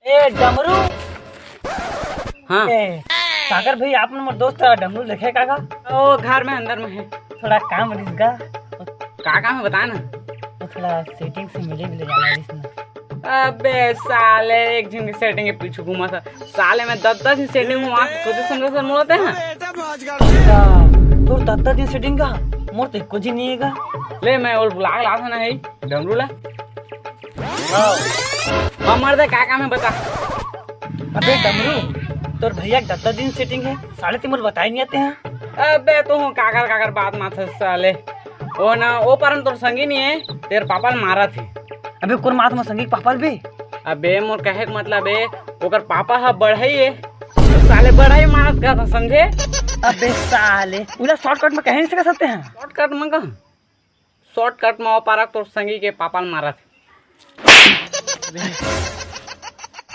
ए डमरू। हाँ सागर भाई आप नंबर दोस्त डमरू लिखे काका। वो घर में अंदर में है। थोड़ा काम रिसगा का काम है बता ना। वो थोड़ा सेटिंग से मिले भी ले जाना रिसना। अबे साले एक झिंग सेटिंग के पीछे घूमा था साले में 10-10 ही सेटिंग घुमा सोचे समझे सर मोड़ते हैं। तो तत्ता दिन सेटिंग का मोर तो कुछ ही नहीं है का। ले मैं और बुला ला था ना है डमरू ला। हाँ मर्द का काम है बता। अबे डमरू तोर भैया दत्ता दिन सेटिंग है साले तिमर बताई नहीं आते हैं। अबे तू काकर काकर बात माथा साले ओ ना ओ परम तोर संगी नहीं है तेरे पापा ने मारा थे। अबे कोर मात में संगी पापा बे। अबे मोर कहे का मतलब है ओकर पापा हा बढ़ई है तो साले बढ़ई मारत का था समझे। अबे साले उला शॉर्टकट में कहे नहीं सिखा सकते हैं। शॉर्टकट में कहा शॉर्टकट में ओ पारक तोर संगी के पापा ने मारा थे।